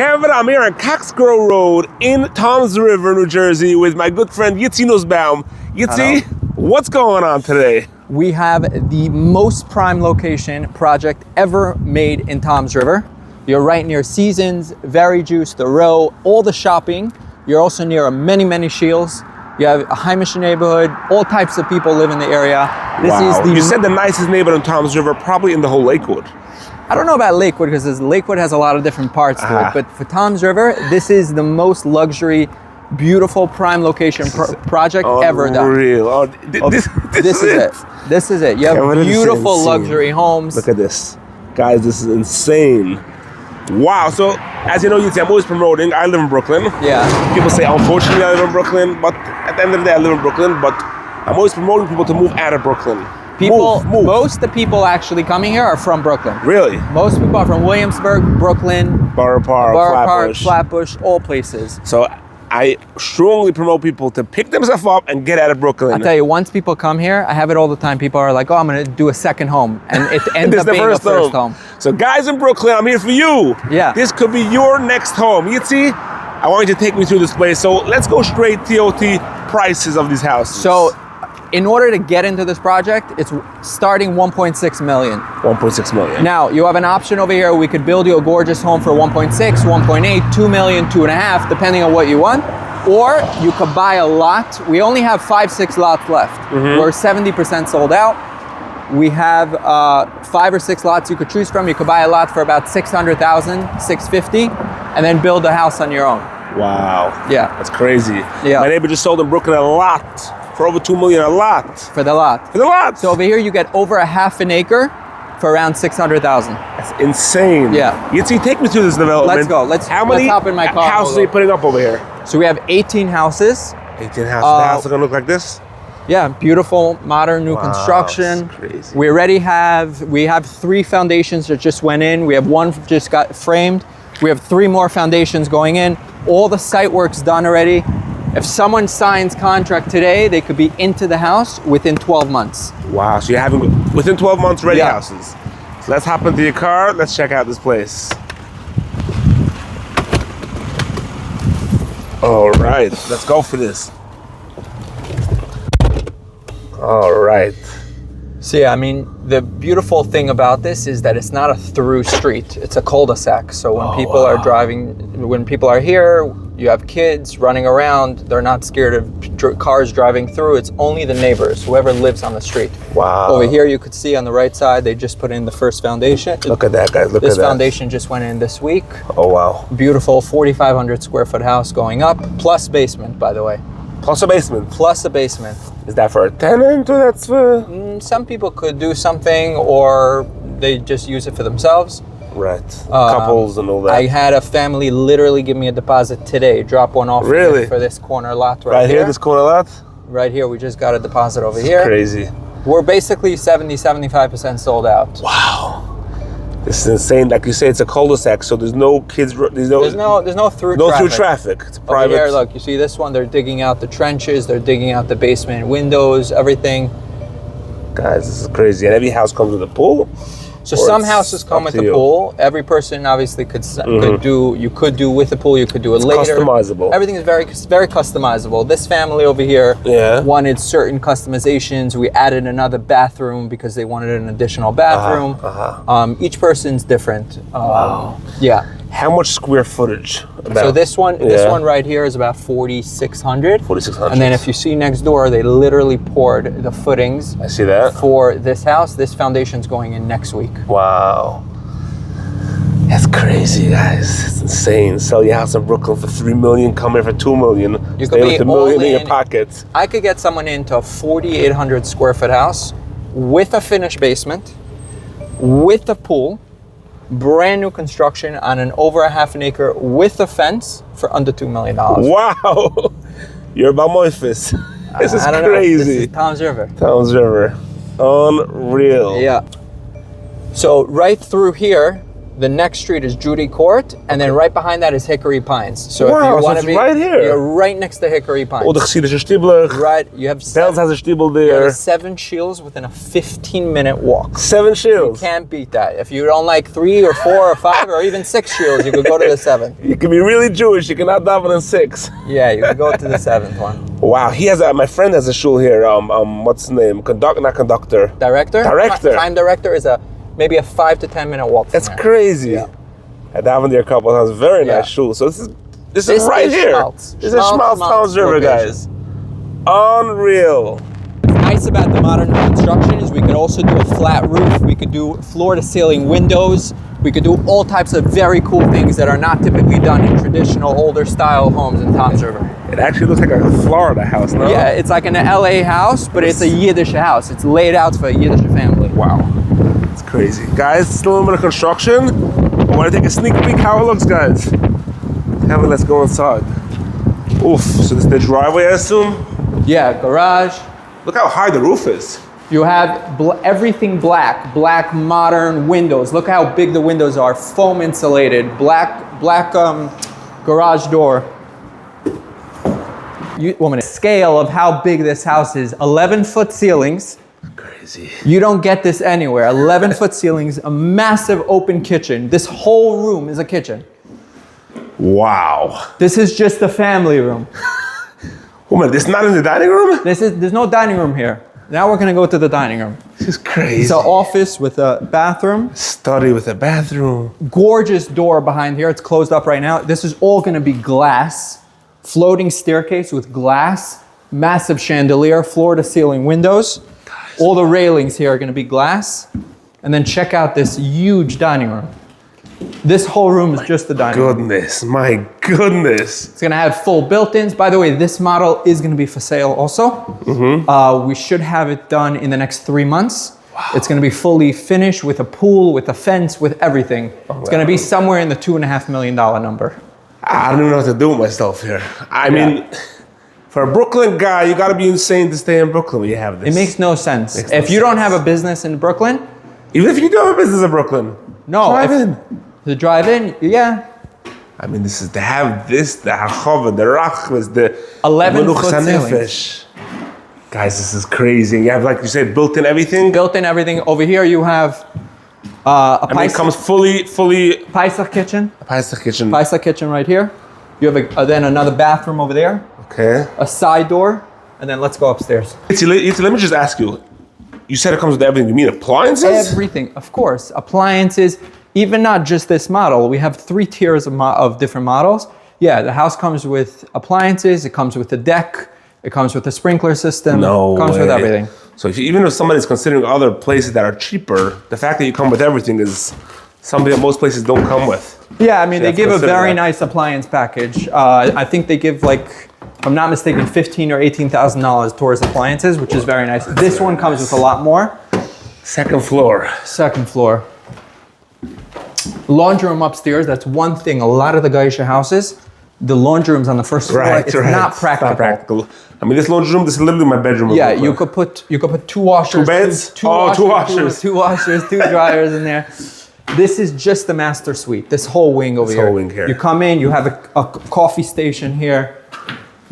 Kevin, I'm here on Coxsackie Road in Toms River, New Jersey with my good friend Yitzi Nussbaum. Yitzi, what's going on today? We have the most prime location project ever made in Toms River. You're right near Seasons, Very Juice, The Row, all the shopping. You're also near many shields. You have a Heimish neighborhood. All types of people live in the area. You said the nicest neighborhood in Toms River, probably in the whole Lakewood. I don't know about Lakewood because Lakewood has a lot of different parts to it, but for Toms River, this is the most luxury, beautiful prime location project ever done. Unreal. This is it. This is it. You have beautiful luxury homes. Look at this. Guys, this is insane. Wow. So, as you know, I'm always promoting. I live in Brooklyn. Yeah. People say, unfortunately, I live in Brooklyn, but at the end of the day, I live in Brooklyn, but I'm always promoting people to move out of Brooklyn. Move. Most of the people actually coming here are from Brooklyn. Really? Most people are from Williamsburg, Brooklyn, Borough Park, Flatbush, all places. So I strongly promote people to pick themselves up and get out of Brooklyn. I'll tell you, once people come here, I have it all the time. People are like, oh, I'm going to do a second home. And it ends up being a first home. So guys in Brooklyn, I'm here for you. Yeah. This could be your next home. Yitzi, I want you to take me through this place. So let's go straight TOT prices of these houses. So in order to get into this project, it's starting 1.6 million. 1.6 million. Now, you have an option over here. We could build you a gorgeous home for 1.6, 1.8, 2 million, 2.5, depending on what you want. Or you could buy a lot. We only have 5-6 lots left. We're 70% sold out. We have 5 or 6 lots you could choose from. You could buy a lot for about 600,000, 650, and then build a house on your own. Wow. Yeah. That's crazy. Yeah. My neighbor just sold in Brooklyn a lot. For over 2 million, a lot. For the lot. For the lot. So over here you get over a half an acre for around 600,000. That's insane. Yeah. Yitzi, take me through this development. Let's go. Let's hop in my car. How many houses are you putting up over here? So we have 18 houses. 18 houses. The house is gonna look like this? Yeah, beautiful, modern, new construction. That's crazy. We have 3 foundations that just went in. We have 1 just got framed. We have 3 more foundations going in. All the site work's done already. If someone signs contract today, they could be into the house within 12 months. Wow, so you're having within 12 months ready houses. So let's hop into your car. Let's check out this place. All right, let's go for this. All right. So yeah, I mean, the beautiful thing about this is that it's not a through street. It's a cul-de-sac. So when people are driving, when people are here, you have kids running around, they're not scared of cars driving through. It's only the neighbors, whoever lives on the street. Wow. Over here, you could see on the right side, they just put in the first foundation. Look at that, guys. Look at that. This foundation just went in this week. Oh, wow. Beautiful 4,500 square foot house going up, plus basement, by the way. Plus a basement. Plus a basement. Is that for a tenant or that's for? Some people could do something or they just use it for themselves. Right. Couples and all that. I had a family literally give me a deposit today, drop one off for this corner lot right here. Right here, this corner lot? Right here, we just got a deposit over here. Crazy. We're basically 70-75% sold out. Wow. This is insane. Like you say, it's a cul-de-sac, so there's no kids. There's no through traffic. It's private. Over here, look, you see this one? They're digging out the trenches. They're digging out the basement windows, everything. Guys, this is crazy. And every house comes with a pool. So some houses come with a pool. Every person obviously could do. You could do with the pool. You could do it later. Customizable. Everything is very customizable. This family over here wanted certain customizations. We added another bathroom because they wanted an additional bathroom. Each person's different. Wow. Yeah. How much square footage? So this one right here is about 4,600. 4,600. And then if you see next door, they literally poured the footings. I see that. For this house. This foundation's going in next week. Wow. That's crazy, guys. It's insane. Sell your house in Brooklyn for $3 million, come here for $2 million. You stay could with be $1 million in in your pocket. I could get someone into a 4,800 square foot house with a finished basement, with a pool, brand new construction on an over a half an acre with a fence for under $2 million. Wow. You're about Memphis. This is crazy. This is Toms River. Toms River. Unreal. Yeah. So right through here, The next street is Judy Court, and then right behind that is Hickory Pines. So Wow, if you so want to it's be right here. you're right next to Hickory Pines. Oh, de geschiedenis stiebelig. Right, you have Bells has a stiebel you have there. 7 shields within a 15-minute walk. 7 shields. Can't beat that. If you don't like 3 or 4 or 5 or even 6 shields, you could go to the 7th. You can be really Jewish. You cannot daven in 6. Yeah, you could go to the 7th one. Wow, he has my friend has a shul here. What's his name? Not conductor. Director? Director. Time director is maybe a 5 to 10 minute walk. That's from there. crazy. Yeah. I davened there a couple of times. Very Yeah. nice shul. So this is right is here. Schmaltz. This is Schmaltz Towns River, location. guys. Unreal. What's nice about the modern construction is we could also do a flat roof. We could do floor to ceiling windows. We could do all types of very cool things that are not typically done in traditional older style homes in Toms River. It actually looks like a Florida house, no? Yeah, it's like an LA house, but it's a Yiddish house. It's laid out for a Yiddish family. Wow. It's crazy. Guys, still a little bit of construction. I want to take a sneak peek how it looks, guys. Let's go inside. Oof, so this is the driveway, I assume? Yeah, garage. Look how high the roof is. You have everything black modern windows. Look how big the windows are, foam insulated, black garage door. Scale of how big this house is, 11-foot ceilings. Crazy. You don't get this anywhere. 11-foot ceilings, a massive open kitchen. This whole room is a kitchen. Wow. This is just a family room. Oh man, this is not in the dining room? There's no dining room here. Now we're gonna go to the dining room. This is crazy. It's an office with a bathroom. Study with a bathroom. Gorgeous door behind here. It's closed up right now. This is all gonna be glass. Floating staircase with glass. Massive chandelier, floor to ceiling windows. All the railings here are gonna be glass. And then check out this huge dining room. This whole room is just the dining room. My goodness. It's gonna have full built-ins. By the way, this model is gonna be for sale also. We should have it done in the next 3 months. Wow. It's gonna be fully finished with a pool, with a fence, with everything. It's gonna be somewhere in the $2.5 million number. I don't even know what to do with myself here. I mean, for a Brooklyn guy, you gotta be insane to stay in Brooklyn when you have this. It makes no sense. If you don't have a business in Brooklyn, even if you do have a business in Brooklyn, drive in. The drive-in, yeah. I mean, this is to have this, the Hachava, the Rachmas, the 11-foot ceilings. Guys, this is crazy. You have, like you said, built-in everything. Built-in everything. Over here, you have it comes fully Paisach kitchen. a Paisach kitchen. Paisach kitchen right here. You have then another bathroom over there. Okay. A side door, and then let's go upstairs. Let me just ask you. You said it comes with everything. You mean appliances? Everything, of course. Appliances. Even not just this model. We have 3 tiers of different models. Yeah, the house comes with appliances. It comes with the deck. It comes with the sprinkler system. No It comes with everything. So even if somebody's considering other places that are cheaper, the fact that you come with everything is something that most places don't come with. Yeah, I mean, So they you have to give a consider very that. nice appliance package. I think they give, like, if I'm not mistaken, $15,000 or $18,000 towards appliances, which is very nice. This one comes with a lot more. Second floor. Second floor. Laundry room upstairs. That's one thing. A lot of the Geisha houses, the laundry room's on the first floor. It's not practical. I mean, this laundry room, this is literally my bedroom. Yeah, you could put 2 washers. 2 beds? Two washers. 2 washers, 2 dryers in there. This is just the master suite. This whole wing over here. Whole wing here. You come in, you have a coffee station here.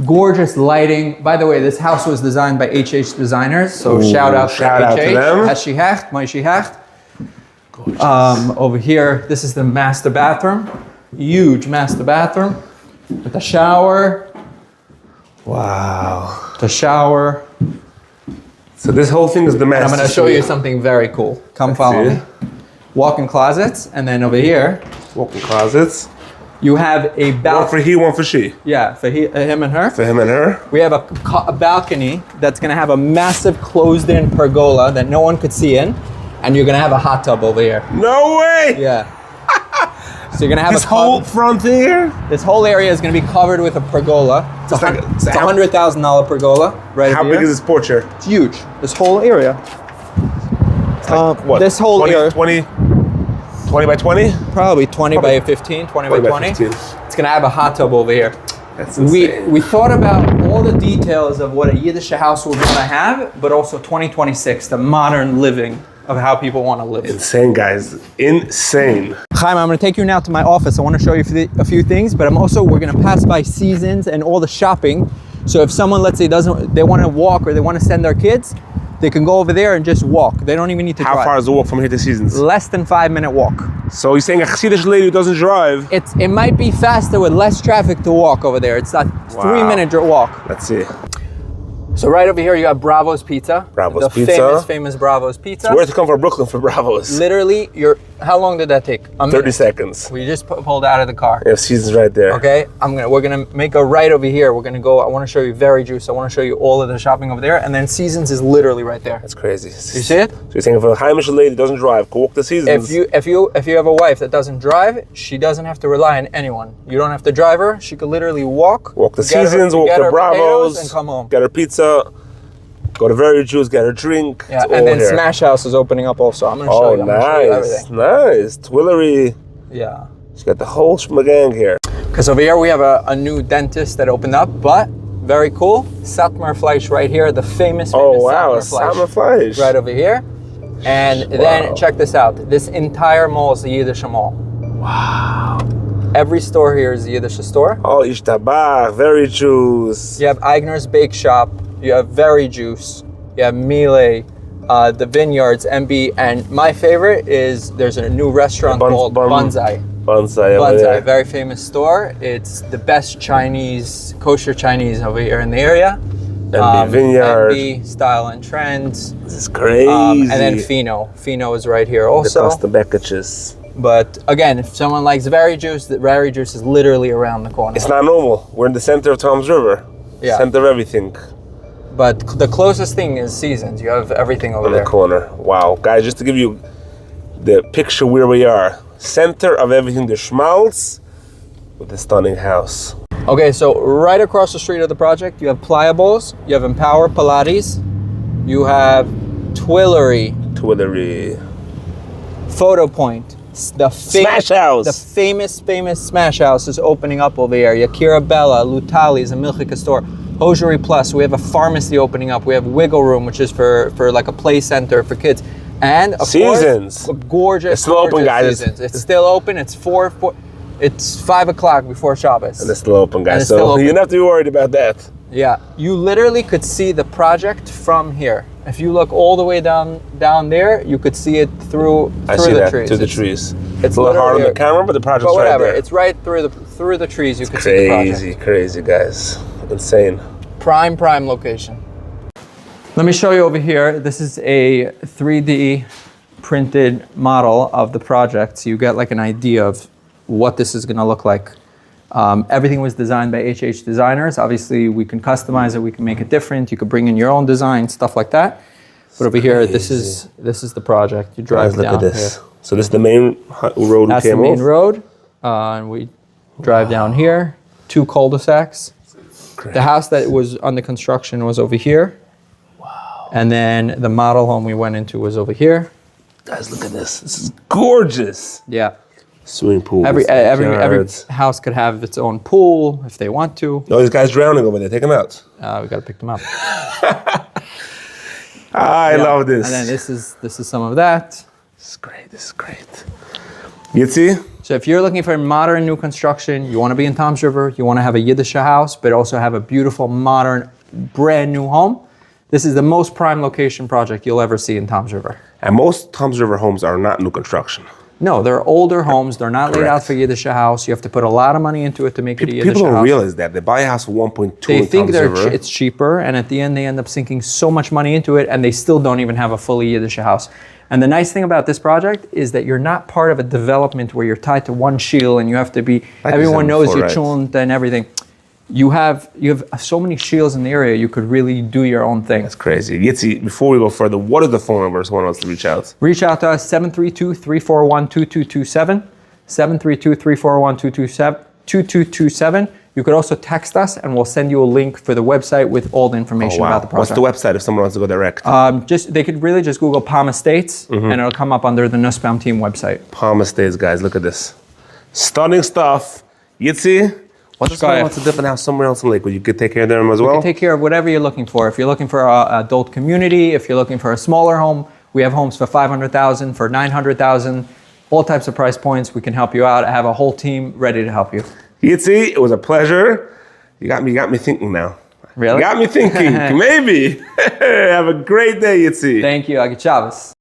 Gorgeous lighting. By the way, this house was designed by HH Designers, so shout out to HH. them. Hashi Hecht, Moishi Hecht. Over here, this is the master bathroom. Huge master bathroom with a shower. Wow. The shower. So this whole thing is the master I'm going to show suite. you something very cool. Come follow me. Walk-in closets, and then over here, Walk-in closets. you have a One balcony. for he, one for she. Yeah, for him and her. For him and her. We have a balcony that's going to have a massive closed-in pergola that no one could see in, and you're going to have a hot tub over here. No way! Yeah. So you're going to have This whole front thing here? This whole area is going to be covered with a pergola. It's a $100,000 pergola right How here. big is this porch here? It's huge. This whole area. What? This whole 20, area. 20 by 20? Probably 20 by 15, 20 by 20. 15. It's going to have a hot tub over here. That's insane. We thought about all the details of what a Yiddish house would want to have, but also 2026, the modern living of how people want to live. Insane, guys. Insane. Chaim, I'm going to take you now to my office. I want to show you a few things, but we're going to pass by Seasons and all the shopping. So if someone, let's say, they want to walk or they want to send their kids, they can go over there and just walk. They don't even need to drive. How far is the walk from here to Seasons? Less than 5-minute walk. So you're saying a Chassidish lady who doesn't drive? It might be faster with less traffic to walk over there. It's a 3-minute walk. Let's see. So right over here, you have Bravo's Pizza. Bravo's the Pizza. famous Bravo's Pizza. So we have to come from Brooklyn for Bravo's. Literally, how long did that take? 30 seconds. We just pulled out of the car. We have Seasons right there. Okay, we're gonna make a right over here. We're gonna go. I want to show you Very Juice. I want to show you all of the shopping over there, and then Seasons is literally right there. That's crazy. You see it? So you're saying if a Heimish lady doesn't drive, go walk to Seasons. If you have a wife that doesn't drive, she doesn't have to rely on anyone. You don't have to drive her. She could literally walk. Walk to Seasons, walk to Bravo's, and come home. Get her pizza. Go to Very Juice, get her drink. Yeah, and then here. Smash House is opening up also. I'm gonna show you. Nice, nice. Twillery. Yeah. She's got the whole schmagang here. Because over here we have a new dentist that opened up, but very cool. Satmar Fleisch right here, the famous Satmar Fleisch. Right over here. And then check this out. This entire mall is the Yiddish mall. Wow. Every store here is the Yiddish store. Oh, Ishtabach, Very Juice. You have Eigner's Bake Shop. You have Very Juice, you have Miele, the Vineyards, MB, and my favorite is there's a new restaurant called Bonsai. Bonsai, very famous store. It's the best Chinese, kosher Chinese over here in the area. MB Vineyard. MB, Style and Trends. This is crazy. And then Fino. Fino is right here also. The custom packages. But again, if someone likes Very Juice, the Very Juice is literally around the corner. It's not normal. We're in the center of Tom's River. Yeah. Center of everything. But the closest thing is Seasons. You have everything over there. In the corner. Wow. Guys, just to give you the picture where we are. Center of everything, the schmaltz with the stunning house. Okay, so right across the street of the project, you have Pliables, you have Empower Pilates, you have Twillery. Photo Point. Smash House. The famous Smash House is opening up over here. Yakira Bella, Lutali's, a Milchika store. Hosiery Plus, we have a pharmacy opening up. We have Wiggle Room, which is for like a play center for kids. And of Seasons. course, a gorgeous, it's still open, guys. Seasons. It's still open. It's 5 o'clock before Shabbos. And it's still open, guys. So you don't have to be worried about that. Yeah, you literally could see the project from here. If you look all the way down there, you could see it through the trees. Through the trees. It's a little hard on the camera, but the project's right there. It's right through the trees. You could see the project. Crazy, guys. Insane. Prime location. Let me show you over here. This is a 3D printed model of the project, so you get like an idea of what this is going to look like. Everything was designed by HH designers. Obviously, we can customize it. We can make it different. You could bring in your own design, stuff like that. But over here, this is the project. You drive down. Look at this. Here. So this is the main road. That's the main road, and we drive down here. 2 cul-de-sacs. Great. The house that was under construction was over here. Wow. And then the model home we went into was over here. Guys, look at this. This is gorgeous. Yeah. Swimming pool. Every house could have its own pool if they want to. No, this guy's drowning over there. Take him out. We got to pick them up. I love this. And then this is some of that. This is great. Yitzi? So if you're looking for modern new construction, you want to be in Tom's River, you want to have a Yiddish house, but also have a beautiful, modern, brand new home, this is the most prime location project you'll ever see in Tom's River. And most Tom's River homes are not new construction. No, they're older homes. They're not laid out for Yiddish house. You have to put a lot of money into it to make it a Yiddish house. People don't realize that. They buy a house for 1.2 They think River. it's cheaper, and at the end they end up sinking so much money into it, and they still don't even have a fully Yiddish house. And the nice thing about this project is that you're not part of a development where you're tied to one shield and you have to be, everyone knows your chunt and everything. You have so many shields in the area, you could really do your own thing. That's crazy. Yitzi, before we go further, what is the phone number if someone wants to reach out? Reach out to us, 732-341-2227, 732-341-2227. You could also text us and we'll send you a link for the website with all the information about the project. What's the website if someone wants to go direct? They could really just Google Palm Estates and it'll come up under the Nussbaum team website. Palm Estates, guys, look at this. Stunning stuff. Yitzi, what's a different house somewhere else in Lakewood? You could take care of them as well? You can take care of whatever you're looking for. If you're looking for an adult community, if you're looking for a smaller home, We have homes for 500,000, for 900,000, all types of price points. We can help you out. I have a whole team ready to help you. Yitzi, it was a pleasure. You got me thinking now. Really? You got me thinking. Maybe. Have a great day, Yitzi. Thank you. Agit Shabbos.